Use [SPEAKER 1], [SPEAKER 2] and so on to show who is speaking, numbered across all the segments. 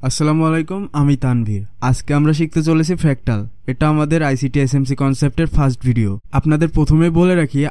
[SPEAKER 1] আসসালামু আলাইকুম, আমি তানভীর। আজকে আমরা শিখতে চলেছি ফ্র্যাক্টাল। এটা আমাদের আইসিটি এসএমসি কনসেপ্টের ফার্স্ট ভিডিও। আপনাদের প্রথমে বলে রাখি,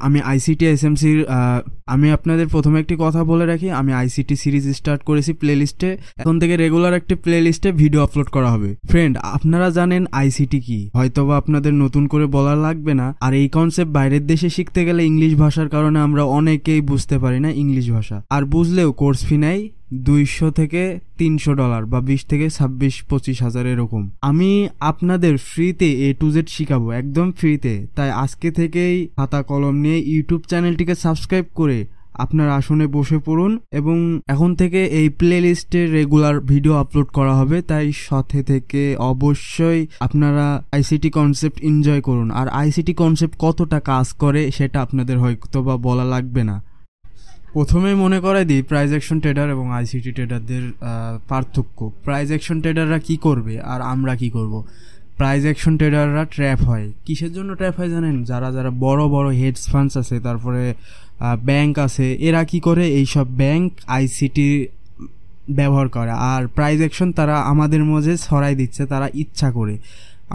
[SPEAKER 1] আমি আপনাদের প্রথমে একটি কথা বলে রাখি, আমি আইসিটি সিরিজ স্টার্ট করেছি প্লেলিস্টে। এখন থেকে রেগুলার একটি প্লেলিস্টে ভিডিও আপলোড করা হবে। ফ্রেন্ড, আপনারা জানেন আইসিটি কি, হয়তোবা আপনাদের নতুন করে বলা লাগবে না। আর এই কনসেপ্ট বাইরের দেশে শিখতে গেলে ইংলিশ ভাষার কারণে আমরা অনেকেই বুঝতে পারি না ইংলিশ ভাষা। আর বুঝলেও কোর্স ফি নেয় $200 থেকে $300 বা 20 থেকে 26-25 হাজার এরকম। আমি আপনাদের ফ্রিতে A to Z শিখাবো, একদম ফ্রিতে। তাই আজকে থেকেই খাতা কলম নিয়ে ইউটিউব চ্যানেলটিকে সাবস্ক্রাইব করে আপনার আসনে বসে পড়ুন, এবং এখন থেকে এই প্লে লিস্টে রেগুলার ভিডিও আপলোড করা হবে। তাই সাথে থেকে অবশ্যই আপনারা আইসিটি কনসেপ্ট এনজয় করুন। আর আইসিটি কনসেপ্ট কতটা কাজ করে সেটা আপনাদের হয়তো বা বলা লাগবে না। প্রথমে মনে করাই দিই প্রাইজ অ্যাকশন ট্রেডার এবং আইসিটি ট্রেডারদের পার্থক্য। প্রাইজ অ্যাকশন ট্রেডাররা কি করবে আর আমরা কি করব। প্রাইজ অ্যাকশন ট্রেডাররা ট্র্যাপ হয়। কিসের জন্য ট্র্যাপ হয় জানেন? যারা বড় বড় হেডস ফান্ডস আছে, তারপরে ব্যাংক আছে, এরা কি করে, এইসব ব্যাংক আইসিটি ব্যবহার করে। আর প্রাইজ অ্যাকশন তারা আমাদের মধ্যে ছড়াই দিচ্ছে, তারা ইচ্ছা করে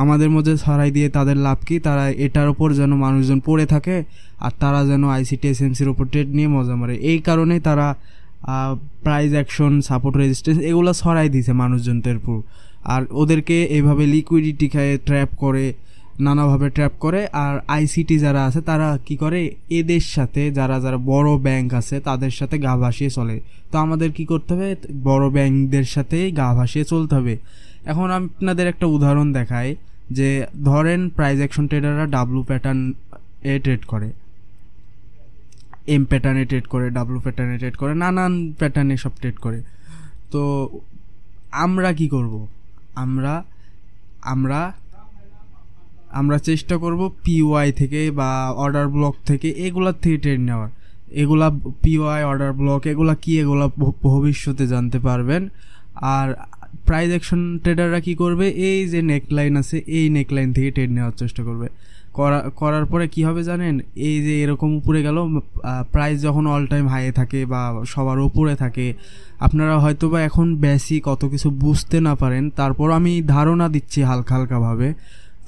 [SPEAKER 1] আমাদের মধ্যে ছড়াই দিয়ে তাদের লাভ কি, তারা এটার ওপর যেন মানুষজন পড়ে থাকে আর তারা যেন আইসিটি এসএমসির ওপর ট্রেড নিয়ে মজা মারে। এই কারণেই তারা প্রাইজ অ্যাকশন, সাপোর্ট, রেজিস্ট্যান্স এগুলো ছড়াই দিছে মানুষজনদের উপর। আর ওদেরকে এইভাবে লিকুইডিটি খায় ট্র্যাপ করে, নানাভাবে ট্র্যাপ করে। আর আইসিটি যারা আছে তারা কি করে, এদের সাথে যারা বড় ব্যাংক আছে তাদের সাথে গা ভাসিয়ে চলে। তো আমাদের কি করতে হবে, বড় ব্যাংকদের সাথে গা ভাসিয়ে চলতে হবে। এখন আপনাদের একটা উদাহরণ দেখাই, যে ধরেন প্রাইজ অ্যাকশন ট্রেডাররা ডাব্লু প্যাটার্ন এ ট্রেড করে, এম প্যাটার্নে ট্রেড করে, ডাব্লু প্যাটার্নে ট্রেড করে, নানান প্যাটার্নে সব ট্রেড করে। তো আমরা কি করব, আমরা আমরা আমরা চেষ্টা করব পিওয়াই থেকে বা অর্ডার ব্লক থেকে, এগুলার থেকে ট্রেড নেওয়ার। এগুলা পিওয়াই, অর্ডার ব্লক, এগুলা কি, এগুলা ভবিষ্যতে জানতে পারবেন। আর প্রাইজ অ্যাকশন ট্রেডাররা কি করবে, এই যে নেকলাইন আছে এই নেকলাইন থেকে ট্রেড নেওয়ার চেষ্টা করবে। করার পরে কি হবে জানেন, এই যে এরকম উপরে গেল, প্রাইস যখন অল টাইম হাইয়ে থাকে বা সবার উপরে থাকে, আপনারা হয়তো বা এখন বেশি কত কিছু বুঝতে না পারেন, তারপর আমি ধারণা দিচ্ছি হালকা হালকাভাবে।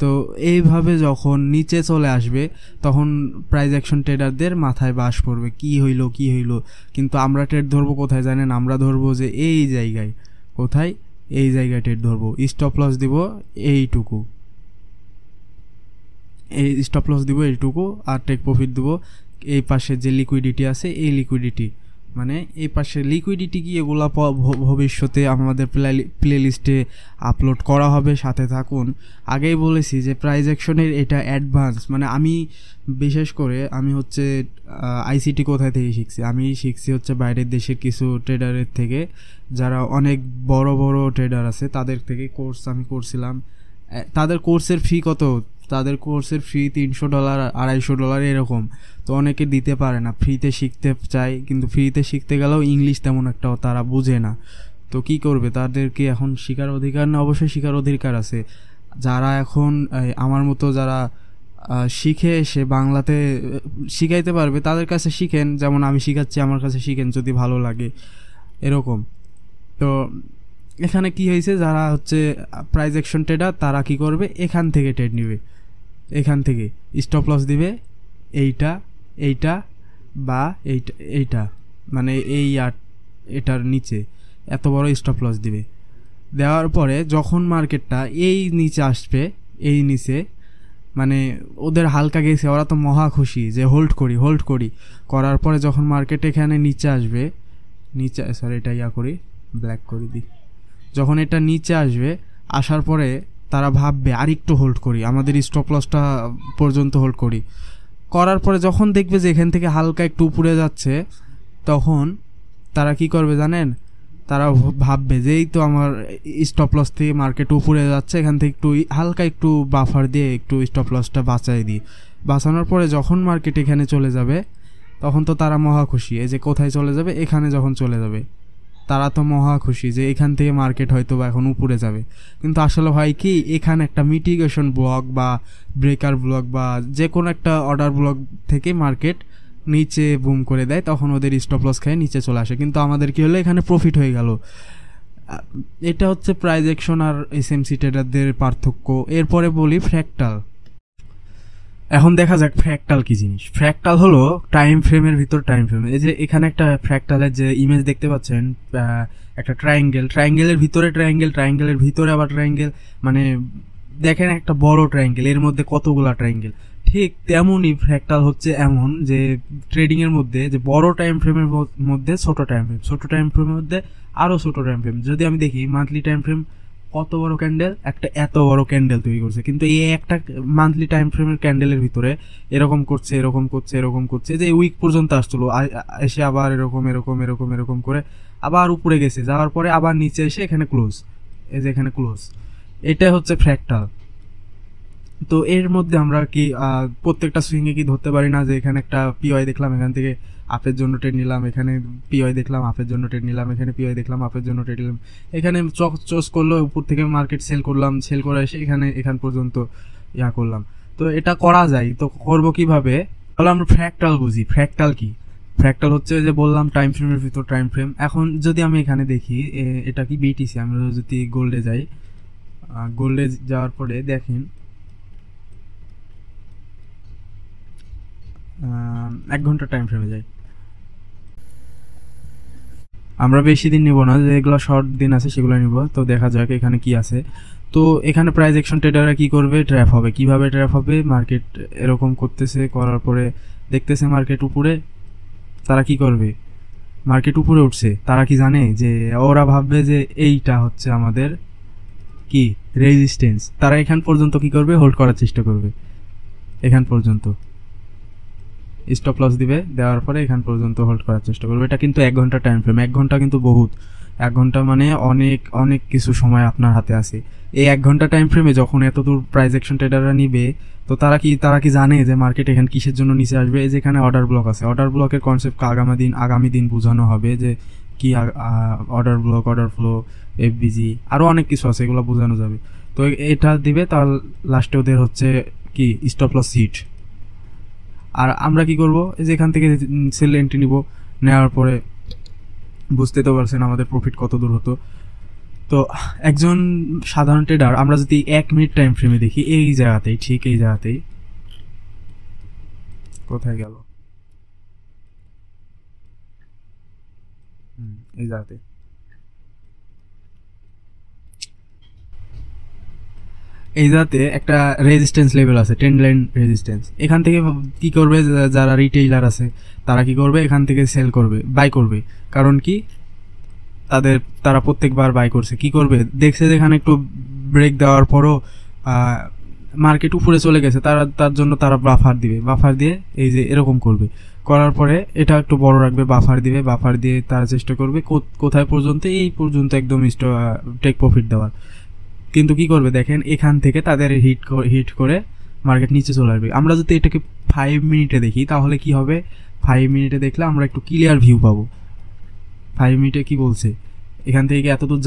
[SPEAKER 1] তো এইভাবে যখন নিচে চলে আসবে তখন প্রাইজ অ্যাকশন ট্রেডারদের মাথায় বাস পড়বে, কি হইলো। কিন্তু আমরা ট্রেড ধরবো কোথায় জানেন? আমরা ধরবো যে এই জায়গায়, কোথায়, এই জায়গায় ট্রেড ধরবো। স্টপ লস দিব এইটুকু, এই স্টপ লস দিব এইটুকু, আর টেক প্রফিট দিব এই পাশে যে লিকুইডিটি আছে, এই লিকুইডিটি, মানে এই পাশে লিকুইডিটি কি, এগুলা ভবিষ্যতে আমাদের প্লে লিস্টে আপলোড করা হবে, সাথে থাকুন। আগেই বলেছি যে প্রাইজ অ্যাকশনের এটা অ্যাডভান্স, মানে আমি বিশেষ করে আমি হচ্ছে আইসিটি কোথায় থেকে শিখছি, আমি শিখছি হচ্ছে বাইরের দেশের কিছু ট্রেডারের থেকে, যারা অনেক বড় বড় ট্রেডার আছে তাদের থেকে কোর্স আমি করছিলাম। তাদের কোর্সের ফি কত? তাদের কোর্সের ফি $300, $250 এরকম। তো অনেকে দিতে পারে না, ফ্রিতে শিখতে চায়, কিন্তু ফ্রিতে শিখতে গেলেও ইংলিশ তেমন একটা তারা বুঝে না। তো কি করবে, তাদেরকে এখন শেখার অধিকার না? অবশ্যই শেখার অধিকার আছে। যারা এখন আমার মতো যারা শিখে এসে বাংলাতে শিখাইতে পারবে তাদের কাছে শিখেন, যেমন আমি শিখাচ্ছি, আমার কাছে শিখেন যদি ভালো লাগে, এরকম। তো এখানে কি হয়েছে, যারা হচ্ছে প্রাইজ অ্যাকশন ট্রেডার তারা কি করবে, এখান থেকে ট্রেড নিবে, এখান থেকে স্টপ লস দিবে এইটা বা এইটা, মানে এই এটার নিচে এত বড় স্টপ লস দিবে। দেওয়ার পরে যখন মার্কেটটা এই নিচে আসবে, এই নিচে মানে ওদের হালকা গেছে, ওরা তো মহা খুশি যে হোল্ড করি করার পরে যখন মার্কেট এখানে নিচে আসবে, এটা করি, ব্ল্যাক করে দিই। যখন এটা নিচে আসবে, আসার পরে তারা ভাববে আরেকটু হোল্ড করি, আমাদের স্টপ লসটা পর্যন্ত হোল্ড করার পরে যখন দেখবে যে এখান থেকে হালকা একটু উপরে যাচ্ছে, তখন তারা কি করবে জানেন? তারা ভাববে যে এই তো আমার স্টপ লস থেকে মার্কেট উপরে যাচ্ছে, এখান থেকে একটু হালকা একটু বাফার দিয়ে একটু স্টপ লসটা বাঁচাই দিই। বাঁচানোর পরে যখন মার্কেট এখানে চলে যাবে তখন তো তারা মহা খুশি। এই যে কোথায় চলে যাবে, এখানে যখন চলে যাবে তারা তো মহা খুশি যে এখান থেকে মার্কেট হয়তো বা এখন উপরে যাবে। কিন্তু আসলে হয় কি, এখানে একটা মিটিগেশন ব্লক বা ব্রেকার ব্লক বা যে কোনো একটা অর্ডার ব্লক থেকে মার্কেট নিচে বুম করে দেয়, তখন ওদের স্টপ লস খায় নিচে চলে আসে। কিন্তু আমাদের কি হলো, এখানে প্রফিট হয়ে গেল। এটা হচ্ছে প্রাইস অ্যাকশন আর এসএমসি ট্রেডারদের পার্থক্য। এরপরে বলি ফ্র্যাকটাল। এখন দেখা যাক ফ্র্যাকটাল কি জিনিস। ফ্র্যাকটাল হলো টাইম ফ্রেমের ভিতর টাইম ফ্রেম। এই যে এখানে একটা ফ্র্যাকটালের যে ইমেজ দেখতে পাচ্ছেন, একটা ট্রায়াঙ্গেলের ভিতরে ট্রায়াঙ্গেলের ভিতরে আবার ট্রায়াঙ্গেল, মানে দেখেন একটা বড় ট্রায়াঙ্গেল, এর মধ্যে কতগুলা ট্রায়াঙ্গেল। ঠিক তেমনই ফ্র্যাকটাল হচ্ছে এমন যে ট্রেডিং এর মধ্যে যে বড় টাইম ফ্রেমের মধ্যে ছোট টাইম ফ্রেমের মধ্যে আরো ছোট টাইম ফ্রেম। যদি আমি দেখি মান্থলি টাইম ফ্রেম কত বড় ক্যান্ডেল, একটা এত বড় ক্যান্ডেল তৈরি করছে, কিন্তু এই একটা মান্থলি টাইম ফ্রেমের ক্যান্ডেলের ভিতরে এরকম করছে যে উইক পর্যন্ত আসছিল, এসে আবার এরকম করে আবার উপরে গেছে, যাওয়ার পরে আবার নিচে এসে এখানে ক্লোজ, এই যে এখানে ক্লোজ। এটা হচ্ছে ফ্র্যাকটাল। তো এর মধ্যে আমরা কি প্রত্যেকটা সুইংয়ে কি ধরতে পারি না যে এখানে একটা পিওয়াই দেখলাম, এখান থেকে আপের জন্য ট্রেড নিলাম, এখানে পিওয়াই দেখলাম আপের জন্য ট্রেড নিলাম, এখানে পিওয়াই দেখলাম আপের জন্য ট্রেড নিলাম, এখানে চস করলো, উপর থেকে মার্কেট সেল করলাম, সেল করে এসে এখান পর্যন্ত করলাম। তো এটা করা যায়। তো করবো কিভাবে? তাহলে আমরা ফ্র্যাকটাল বুঝি। ফ্র্যাকটাল কি? ফ্র্যাকটাল হচ্ছে যে বললাম টাইম ফ্রেমের ভিতর টাইম ফ্রেম। এখন যদি আমি এখানে দেখি এটা কি বিটিসি, আমরা যদি গোল্ডে যাই, গোল্ডে যাওয়ার পরে দেখেন 1 ঘন্টা টাইম ফ্রেমে যাই। আমরা বেশি দিন নিব না, যেগুলো শর্ট দিন আছে সেগুলো নিব। তো দেখা যাক এখানে কি আছে। তো এখানে প্রাইস অ্যাকশন ট্রেডাররা কি করবে? ট্র্যাপ হবে। কিভাবে ট্র্যাপ হবে? মার্কেট এরকম করতেছে, করার পরে দেখতেছে মার্কেট উপরে, তারা কি করবে? মার্কেট উপরে উঠছে, তারা কি জানে যে ওরা ভাববে যে এইটা হচ্ছে আমাদের কি রেজিস্ট্যান্স। তারা এখান পর্যন্ত কি করবে? হোল্ড করার চেষ্টা করবে, এখান পর্যন্ত স্টপ লস দিবে, দেওয়ার পরে এখান পর্যন্ত হোল্ড করার চেষ্টা করবে। এটা কিন্তু 1 ঘন্টা টাইম ফ্রেম। 1 ঘন্টা কিন্তু বহুত, 1 ঘন্টা মানে অনেক অনেক কিছু সময় আপনার হাতে আছে। এই 1 ঘন্টা টাইম ফ্রেমে যখন এত দূর প্রাইস অ্যাকশন ট্রেডাররা নিবে, তো তারা কি জানে যে মার্কেট এখানে কিসের জন্য নিচে আসবে? এই যেখানে অর্ডার ব্লক আছে, অর্ডার ব্লকের কনসেপ্ট আগামী দিন বোঝানো হবে যে কি order block, order flow, FBG, আরও অনেক কিছু আছে, এগুলো বোঝানো যাবে। তো এটা দিবে, তার লাস্টে ওদের হচ্ছে কি স্টপ লস হিট। আর আমরা কি করব? এই যে এখান থেকে সেল এন্ট্রি নিব, নেওয়ার পরে বুঝতে তো পারছেন আমাদের প্রফিট কত দূর হতো। তো একজন সাধারণ ট্রেডার আমরা যদি 1 মিনিট টাইম ফ্রেমে দেখি, এই জায়গাতেই, ঠিক এই জায়গাতেই, কোথায় গেল, এই জায়গাতে একটা রেজিস্ট্যান্স লেভেল আছে, ট্রেন্ড লাইন রেজিস্ট্যান্স। এখান থেকে কি করবে? যারা রিটেইলার আছে তারা কি করবে? এখান থেকে সেল করবে, বাই করবে। কারণ কি? তারা প্রত্যেকবার বাই করছে, কি করবে? দেখছে যে এখানে একটু ব্রেক দেওয়ার পরও মার্কেট উপরে চলে গেছে, তার জন্য তারা বাফার দিয়ে এই যে এরকম করবে, করার পরে এটা একটু বড় রাখবে, বাফার দিয়ে তারা চেষ্টা করবে কোথায় পর্যন্ত? এই পর্যন্ত একদম টেক প্রফিট দেওয়ার। কিন্তু কি করবে দেখেন, এখান থেকে তাদের হিট করে মার্কেট নিচে চলে আসবে। আমরা যদি এটাকে 5 মিনিটে দেখি তাহলে কি হবে? 5 মিনিটে দেখলে আমরা একটু ক্লিয়ার ভিউ পাবো। 5 মিনিটে কি বলছে? এখান থেকে এত দূর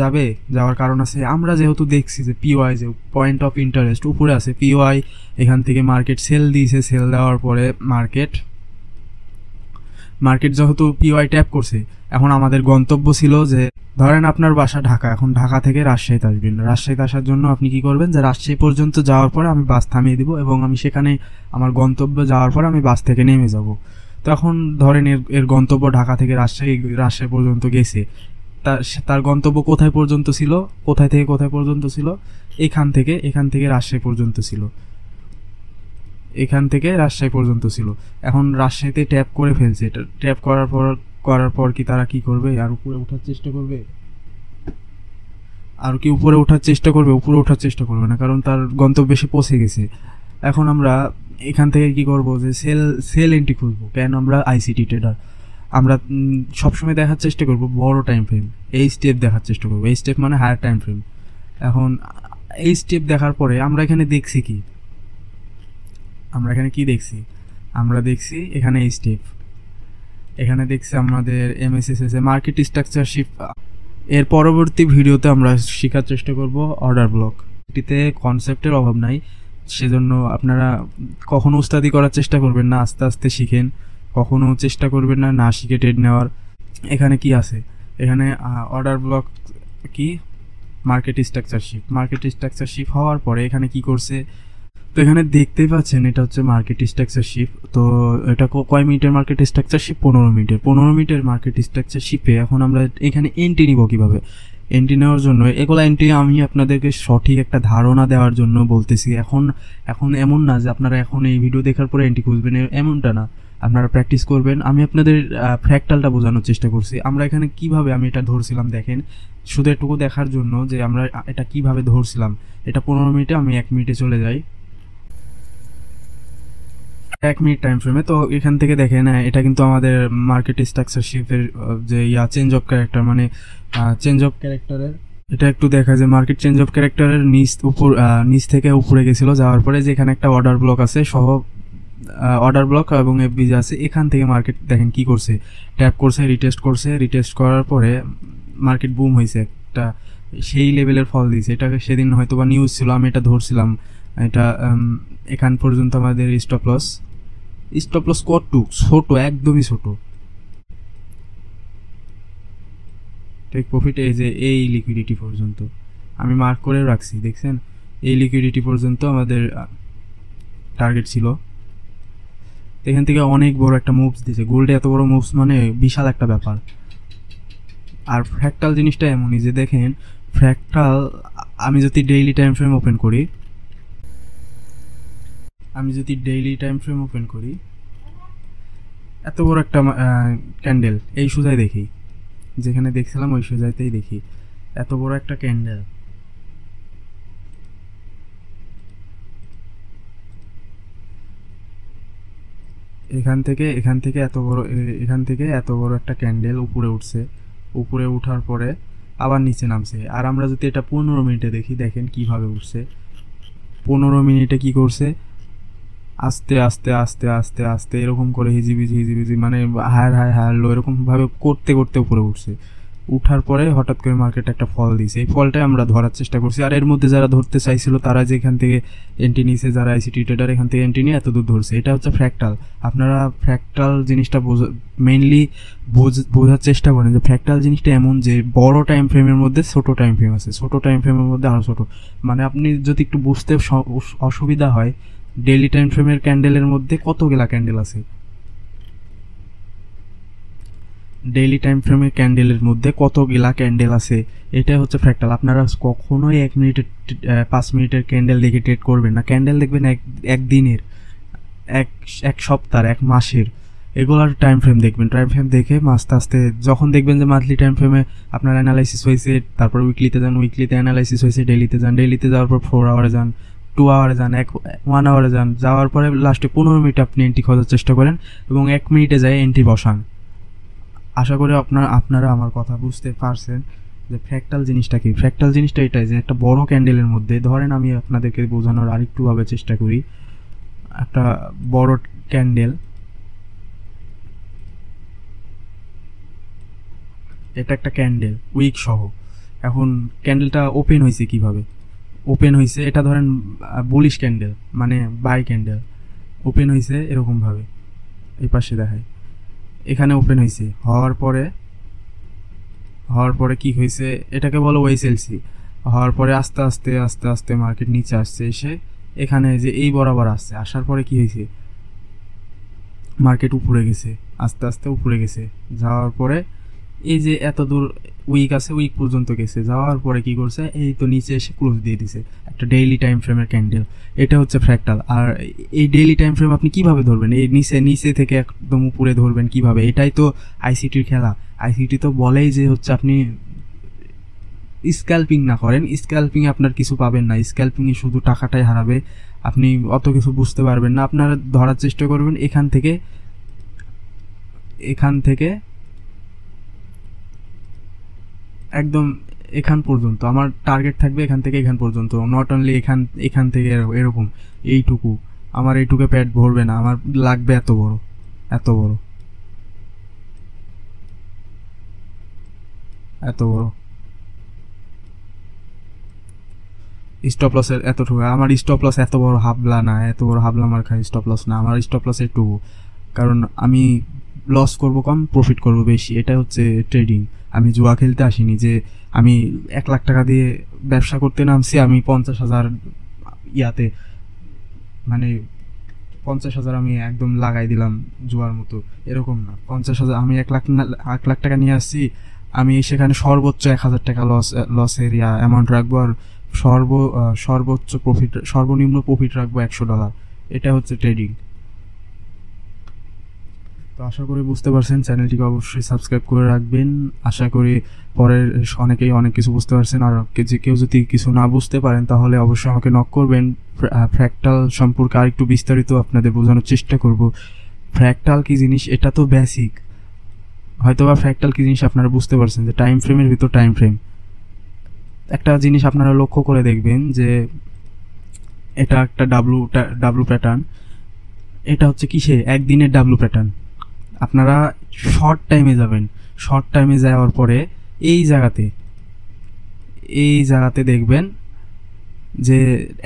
[SPEAKER 1] যাওয়ার কারণ আছে, আমরা যেহেতু দেখছি যে পিওআই, যে পয়েন্ট অফ ইন্টারেস্ট উপরে আছে, পিওআই এখান থেকে মার্কেট সেল দিয়েছে, সেল দেওয়ার পরে মার্কেট যেহেতু পিওআই ট্যাপ করছে, এখন আমাদের গন্তব্য ছিল যে ধরেন আপনার বাসা ঢাকা, এখন ঢাকা থেকে রাজশাহীতে আসবেন। রাজশাহীতে আসার জন্য আপনি কি করবেন? যে রাজশাহী পর্যন্ত যাওয়ার পরে আমি বাস থামিয়ে দিব এবং আমি সেখানে আমার গন্তব্যে যাওয়ার পরে আমি বাস থেকে নেমে যাব। তখন ধরেন এর গন্তব্য ঢাকা থেকে রাজশাহী পর্যন্ত গেছে, তার গন্তব্য কোথায় পর্যন্ত ছিল? কোথায় থেকে কোথায় পর্যন্ত ছিল? এখান থেকে রাজশাহী পর্যন্ত ছিল, এখন রাজশাহীতে ট্যাপ করে ফেলছে। এটা ট্যাপ করার পর কি তারা কি করবে? আর উপরে ওঠার চেষ্টা করবে? উপরে ওঠার চেষ্টা করবে না, কারণ তার গন্তব্যে সে পৌঁছে গেছে। এখন আমরা এখান থেকে কি করব? যে সেল এন্ট্রি খুঁজবো। কেন? আমরা আইসিটি ট্রেডার, আমরা সবসময় দেখার চেষ্টা করব বড় টাইম ফ্রেম। এই স্টেপ দেখার চেষ্টা করবো, এই স্টেপ মানে হায়ার টাইম ফ্রেম। এখন এই স্টেপ দেখার পরে আমরা এখানে দেখছি কি? আমরা দেখছি এখানে এই স্টেপ, এখানে দেখছি আমাদের এমএসএস মার্কেট স্ট্রাকচার শিফট। এর পরবর্তী ভিডিওতে আমরা শেখার চেষ্টা করব অর্ডার ব্লক। এটিতে কনসেপ্টের অভাব নাই, সেজন্য আপনারা কখনো উস্তাদি করার চেষ্টা করবেন না, আস্তে আস্তে শিখেন। কখনো চেষ্টা করবেন না শিখে ট্রেড নেওয়ার। এখানে কি আছে? এখানে অর্ডার ব্লক কি মার্কেট স্ট্রাকচার শিফট হওয়ার পরে এখানে কি করছে, তো এখানে দেখতেই পাচ্ছেন এটা হচ্ছে মার্কেট স্ট্রাকচার শিফট। তো এটা কয় মিনিটের মার্কেট স্ট্রাকচার শিফট? 15 মিনিটের মার্কেট স্ট্রাকচার শিফে এখন আমরা এখানে এন্ট্রি নিব কীভাবে। এন্ট্রি নেওয়ার জন্য এগুলো এন্ট্রি আমি আপনাদেরকে সঠিক একটা ধারণা দেওয়ার জন্য বলতেছি। এখন এমন না যে আপনারা এখন এই ভিডিও দেখার পরে এন্ট্রি খুঁজবেন, এমনটা না। আপনারা প্র্যাকটিস করবেন। আমি আপনাদের ফ্র্যাক্টালটা বোঝানোর চেষ্টা করছি। আমরা এখানে কিভাবে আমি এটা ধরছিলাম দেখেন, শুধু এটুকু দেখার জন্য যে আমরা এটা কিভাবে ধরছিলাম। এটা 15 মিনিটে, আমি 1 মিনিটে চলে যাই, 1 মিনিট টাইম ফ্রেমে। তো এখান থেকে দেখেন এটা কিন্তু আমাদের মার্কেট স্ট্রাকচার শিফের যে চেঞ্জ অফ ক্যারেক্টার, মানে চেঞ্জ অফ ক্যারেক্টারের এটা একটু দেখা যায় মার্কেট চেঞ্জ অফ ক্যারেক্টারের নিচ থেকে উপরে গেছিলো, যাওয়ার পরে যেখানে একটা অর্ডার ব্লক আছে সহ অর্ডার ব্লক এবং এফবিজি আছে, এখান থেকে মার্কেট দেখেন কি করছে, ট্যাপ করছে, রিটেস্ট করার পরে মার্কেট বুম হয়েছে, একটা সেই লেভেলের ফল দিয়েছে। এটা সেদিন হয়তো বা নিউজ ছিল, আমি এটা ধরছিলাম। এটা এখান পর্যন্ত আমাদের স্টপ লস কতটুক ছোট, একদমই ছোট। টেক প্রফিট এই যে এই লিকুইডিটি পর্যন্ত আমি মার্ক করে রাখছি, দেখছেন এই লিকুইডিটি পর্যন্ত আমাদের টার্গেট ছিল। এখান থেকে অনেক বড় একটা মুভস দিয়েছে। গোল্ডে এত বড় মুভস মানে বিশাল একটা ব্যাপার। আর ফ্র্যাক্টাল জিনিসটা এমনই যে দেখেন, ফ্র্যাক্টাল আমি যদি ডেইলি টাইম ফ্রেম ওপেন করি, এত বড় একটা ক্যান্ডেল এই সোজাই দেখি, যেখানে দেখছিলাম ওই সোজাইতেই দেখি এত বড় একটা ক্যান্ডেল। এখান থেকে এত বড় একটা ক্যান্ডেল উপরে উঠছে, উপরে উঠার পরে আবার নিচে নামছে। আর আমরা যদি এটা 15 মিনিটে দেখি, দেখেন কিভাবে উঠছে। 15 মিনিটে কি করছে, আস্তে আস্তে আস্তে আস্তে আস্তে এরকম করে হিজিবিজি মানে হায়ার লো এরকম ভাবে করতে করতে উপরে উঠছে। উঠার পরে হঠাৎ করে মার্কেট একটা ফল দিয়েছে, এই ফলটাই আমরা ধরার চেষ্টা করছি। আর এর মধ্যে যারা ধরতে চাইছিল তারা যে এখান থেকে এন্ট্রি নিয়েছে, যারা আইসিটি ট্রেডার এখান থেকে এন্ট্রি নিয়ে এতদূর ধরছে, এটা হচ্ছে ফ্র্যাক্টাল। আপনারা ফ্র্যাক্টাল জিনিসটা মেইনলি বোঝার চেষ্টা করেন যে ফ্র্যাক্টাল জিনিসটা এমন যে বড় টাইম ফ্রেমের মধ্যে ছোট টাইম ফ্রেম আছে, ছোট টাইম ফ্রেমের মধ্যে আরও ছোট। মানে আপনি যদি একটু বুঝতে অসুবিধা হয়, ডেইলি টাইম ফ্রেমের ক্যান্ডেলের মধ্যে কতগুলা ক্যান্ডেল আছে, এটাই হচ্ছে ফ্র্যাক্টাল। আপনারা কখনোই 1 মিনিটের 5 মিনিটের ক্যান্ডেল দেখে ট্রেড করবেন না। ক্যান্ডেল দেখবেন একদিনের, এক সপ্তাহ, 1 মাসের, এগুলোর টাইম ফ্রেম দেখবেন। টাইম ফ্রেম দেখে আস্তে আস্তে যখন দেখবেন যে মান্থলি টাইম ফ্রেমে আপনার অ্যানালাইসিস হয়েছে, তারপর উইকলিতে যান, উইকলিতে অ্যানালাইসিস হয়েছে, ডেইলিতে যাওয়ার পর 4 আওয়ারে যান, 2 আওয়ারে যান, 1 আওয়ারে যান, যাওয়ার পরে লাস্টে 15 মিনিটে আপনি এন্ট্রি খোঁজার চেষ্টা করেন এবং 1 মিনিটে যায় এন্ট্রি বসান। আশা করি আপনারা আমার কথা বুঝতে পারছেন যে ফ্র্যাক্টাল জিনিসটা কি। ফ্র্যাক্টাল জিনিসটা এটাই যে একটা বড় ক্যান্ডেলের মধ্যে, ধরেন আমি আপনাদেরকে বোঝানোর আরেকটুভাবে চেষ্টা করি, একটা বড় ক্যান্ডেল, এটা একটা ক্যান্ডেল উইক সহ। এখন ক্যান্ডেলটা ওপেন হয়েছে কিভাবে, এটা ধরেন বুলিশ ক্যান্ডেল, মানে বাই ক্যান্ডেল ওপেন হয়েছে এরকমভাবে, এই পাশে দেখায়, এখানে ওপেন হয়েছে, হওয়ার পরে কি হয়েছে, এটাকে বলো ওয়াইসএলসি। হওয়ার পরে আস্তে আস্তে আস্তে আস্তে মার্কেট নিচে আসছে, এসে এখানে যে এই বরাবর আসছে, আসার পরে কি হয়েছে, মার্কেট উপরে গেছে, আস্তে আস্তে উপরে গেছে, যাওয়ার পরে এই যে এত দূর উইক আছে, উইক পর্যন্ত গেছে, যাওয়ার পরে কি করছে, এই তো নিচে এসে ক্লোজ দিয়ে দিছে, একটা ডেইলি টাইম ফ্রেমের ক্যান্ডেল। এটা হচ্ছে ফ্র্যাক্টাল। আর এই ডেইলি টাইম ফ্রেম আপনি কিভাবে ধরবেন, এই নিচে থেকে একদম উপরে ধরবেন কিভাবে, এটাই তো আইসিটির খেলা। আইসিটি তো বলেই যে হচ্ছে আপনি স্ক্যাল্পিং না করেন, স্ক্যাল্পিং আপনার কিছু পাবেন না, স্ক্যাল্পিংয়ে শুধু টাকাটাই হারাবে, আপনি অত কিছু বুঝতে পারবেন না। আপনারা ধরার চেষ্টা করবেন এখান থেকে একদম এখান পর্যন্ত। আমার টার্গেট থাকবে এখান থেকে এখান পর্যন্ত, নট অনলি এখান থেকে এরকম এইটুকু। আমার এইটুকু প্যাড ভরবে না, আমার লাগবে এত বড় স্টপ লসের এতটুকু। আমার স্টপ লস এত বড় হাবলা মার্কা স্টপ লস না, আমার স্টপ লস একটু, কারণ আমি লস করব কম, প্রফিট করব বেশি, এটা হচ্ছে ট্রেডিং। আমি জুয়া খেলতে আসিনি যে আমি 1 লাখ টাকা দিয়ে ব্যবসা করতে নামছি, আমি 50,000 ইয়াতে মানে 50,000 আমি একদম লাগাই দিলাম জুয়ার মতো, এরকম না। 50,000 আমি 1 লাখ টাকা নিয়ে আসছি, আমি সেখানে সর্বোচ্চ 1,000 টাকা লসের অ্যামাউন্ট রাখবো, আর সর্বোচ্চ প্রফিট, সর্বনিম্ন প্রফিট রাখবো $100। এটা হচ্ছে ট্রেডিং। তো আশা করি বুঝতে পারছেন, চ্যানেলটিকে অবশ্যই সাবস্ক্রাইব করে রাখবেন। আশা করি পরের অনেকেই অনেক কিছু বুঝতে পারছেন, আর কেউ যদি কিছু না বুঝতে পারেন তাহলে অবশ্যই আমাকে নক করবেন। ফ্র্যাক্টাল সম্পর্কে আরেকটু বিস্তারিত আপনাদের বোঝানোর চেষ্টা করব। ফ্র্যাক্টাল কি জিনিস এটা তো বেসিক, হয়তোবা ফ্র্যাক্টাল কি জিনিস আপনারা বুঝতে পারছেন, যে টাইম ফ্রেমের ভিতর টাইম ফ্রেম। একটা জিনিস আপনারা লক্ষ্য করে দেখবেন যে এটা একটা ডাব্লু প্যাটার্ন, এটা হচ্ছে কিসে একদিনের ডাব্লু প্যাটার্ন। আপনারা শর্ট টাইমে যাবেন, শর্ট টাইমে যাওয়ার পরে এই জায়গাতে দেখবেন যে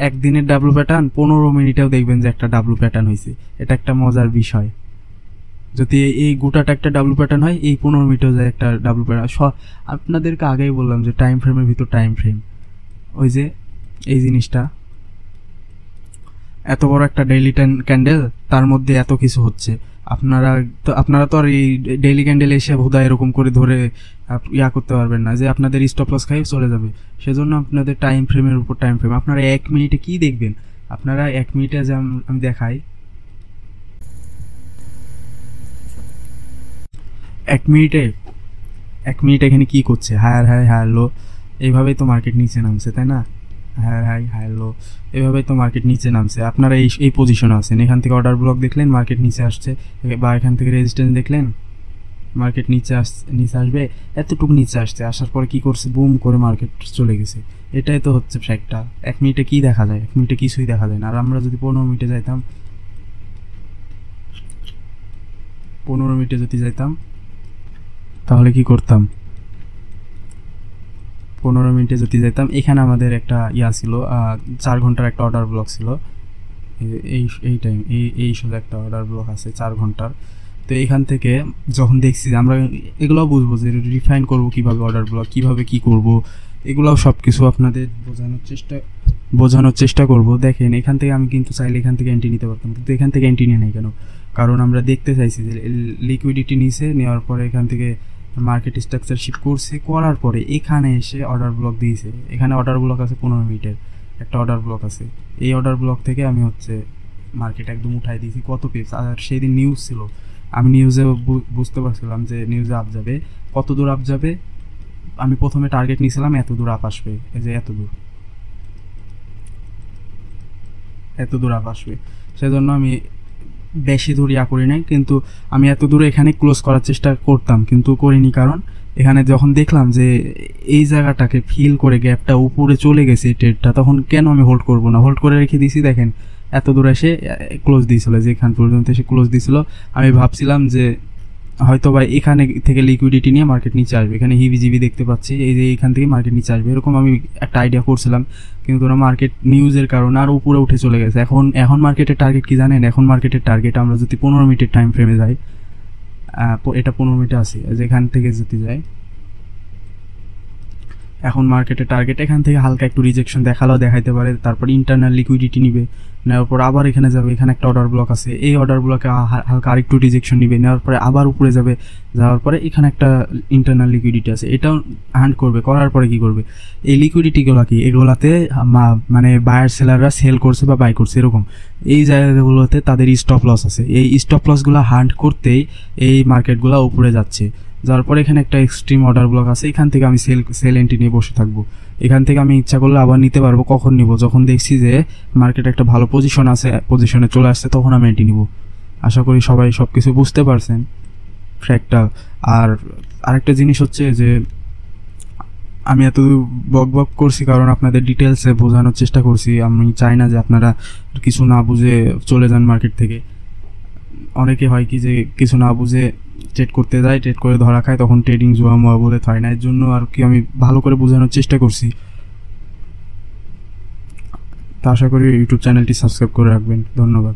[SPEAKER 1] একদিনের ডাব্লু প্যাটার্ন 15 মিনিটেও দেখবেন যে একটা ডাব্লু প্যাটার্ন হয়েছে। এটা একটা মজার বিষয়। যদি এই গোটাটা একটা ডাব্লু প্যাটার্ন হয়, এই 15 মিনিটেও যায় একটা ডাব্লু প্যাটার্ন। আপনাদেরকে আগেই বললাম যে টাইম ফ্রেমের ভিতর টাইম ফ্রেম, ওই যে এই জিনিসটা এত বড় একটা ডেইলি ক্যান্ডেল, তার মধ্যে এত কিছু হচ্ছে। আপনারা তো আর এই ডেইলি ক্যান্ডেল এসে হুদা এরকম করে ধরে করতে পারবেন না যে আপনাদের স্টপ লস খাই চলে যাবে। সেজন্য আপনাদের টাইম ফ্রেমের উপর টাইম ফ্রেম। আপনারা 1 মিনিটে কি দেখবেন, আপনারা 1 মিনিটে যে আমি দেখাই, 1 মিনিটে এখানে কি করছে, হায়ার হাই হায়ার লো, এইভাবেই তো মার্কেট নিচে নামছে, তাই না? হায়ার হাই হায়ার লো, এভাবেই তো মার্কেট নিচে নামছে। আপনারা এই পজিশনে আছেন, এখান থেকে অর্ডার ব্লক দেখলেন, মার্কেট নিচে আসছে, বা এখান থেকে রেজিস্ট্যান্স দেখলেন, মার্কেট নিচে আসবে, এতটুকু নিচে আসছে, আসার পরে কি করছে, বুম করে মার্কেট চলে গেছে। এটাই তো হচ্ছে ফ্যাক্টটা। 1 মিনিটে কি দেখা যায়? 1 মিনিটে কিছুই দেখা যায় না। আর আমরা যদি 15 মিনিটে যাইতাম, 15 মিনিটে যদি যাইতাম তাহলে কি করতাম? 15 মিনিটে যদি যাইতাম, এখানে আমাদের একটা ছিল, 4 ঘন্টার একটা অর্ডার ব্লক ছিল। এই টাইম এই সোজা একটা অর্ডার ব্লক আছে 4 ঘন্টার। তো এখান থেকে যখন দেখছি আমরা এগুলোও বুঝবো যে রিফাইন করবো কীভাবে অর্ডার ব্লক, কীভাবে কী করব, এগুলোও সব কিছু আপনাদের বোঝানোর চেষ্টা করব। দেখেন, এখান থেকে আমি কিন্তু চাইলে এখান থেকে এন্ট্রি নিতে পারতাম, কিন্তু এখান থেকে এন্ট্রি নিয়ে নেই কেন? কারণ আমরা দেখতে চাইছি যে লিকুইডিটি নিচে নেওয়ার পরে এখান থেকে মার্কেট স্ট্রাকচার শিফট করছে, করার পরে এখানে এসে অর্ডার ব্লক দিয়েছে। এখানে অর্ডার ব্লক আছে 15 মিনিটের একটা অর্ডার ব্লক আছে। এই অর্ডার ব্লক থেকে আমি মার্কেট একদম উঠাই দিয়েছি কত পিপস। আর সেই দিন নিউজ ছিল, আমি নিউজে বুঝতে পারছিলাম যে নিউজে আপ যাবে। কত দূর আপ যাবে? আমি প্রথমে টার্গেট নিয়েছিলাম এত দূর আপ আসবে, এই যে এত দূর আপ আসবে। সেজন্য আমি বেশি দূর করি নাই, কিন্তু আমি এত দূরে এখানে ক্লোজ করার চেষ্টা করতাম, কিন্তু করিনি। কারণ এখানে যখন দেখলাম যে এই জায়গাটাকে ফিল করে গ্যাপটা উপরে চলে গেছে ট্রেডটা, তখন কেন আমি হোল্ড করবো না, হোল্ড করে রেখে দিয়েছি। দেখেন এত দূর এসে ক্লোজ দিয়েছিল, যে এখান পর্যন্ত এসে ক্লোজ দিয়েছিল। আমি ভাবছিলাম যে হয়তো বা এখানে থেকে লিকুইডিটি নিয়ে মার্কেট নিচে আসবে, এখানে হিবিজিবি দেখতে পাচ্ছি, এই যে এখান থেকে মার্কেট নিচে আসবে, এরকম আমি একটা আইডিয়া করছিলাম। কিন্তু ওরা মার্কেট নিউজের কারণে আর উপরে উঠে চলে গেছে। এখন মার্কেটের টার্গেট কি জানেন? এখন মার্কেটের টার্গেট আমরা যদি 15 মিনিটের টাইম ফ্রেমে যাই, এটা 15 মিনিটে আছে, যেখান থেকে যদি যাই, এখন মার্কেটের টার্গেট এখান থেকে হালকা একটু রিজেকশন দেখাইতে পারে, তারপর ইন্টারনাল লিকুইডিটি নিবে, নেওয়ার পর আবার এখানে যাবে, এখানে একটা অর্ডার ব্লক আছে, এই অর্ডার ব্লকে হালকা আরেকটু রিজেকশন নিবে, নেওয়ার পরে আবার উপরে যাওয়ার পরে এখানে একটা ইন্টারনাল লিকুইডিটি আছে, এটাও হ্যান্ড করবে। করার পরে কি করবে? এই লিকুইডিটিগুলো কি, এগুলাতে মানে বায়ার সেলাররা সেল করছে বা বাই করছে, এরকম এই জায়গাগুলোতে তাদের স্টপ লস আছে। এই স্টপ লসগুলো হ্যান্ড করতেই এই মার্কেটগুলো উপরে যাচ্ছে। যার পরে এখানে একটা এক্সট্রিম অর্ডার ব্লক আছে, এখান থেকে আমি সেল এন্ট্রি নিয়ে বসে থাকবো। এখান থেকে আমি ইচ্ছা করলে আবার নিতে পারবো। কখন নিব? যখন দেখছি যে মার্কেট একটা ভালো পজিশনে চলে আসছে, তখন আমি এন্ট্রি নিব। আশা করি সবাই সব কিছু বুঝতে পারছেন ফ্র্যাক্টাল। আর আরেকটা জিনিস হচ্ছে যে আমি এত বক করছি কারণ আপনাদের ডিটেলসে বোঝানোর চেষ্টা করছি। আমি চাই না যে আপনারা কিছু না বুঝে চলে যান মার্কেট থেকে। অনেকে হয় কি যে কিছু না বুঝে ট্রেড করতে যায়, ট্রেড করে ধরা খায়, তখন ট্রেডিং জুয়া মুয়া বলে হয় না। এর জন্য আর কি আমি ভালো করে বোঝানোর চেষ্টা করছি। তো আশা করি ইউটিউব চ্যানেলটি সাবস্ক্রাইব করে রাখবেন। ধন্যবাদ।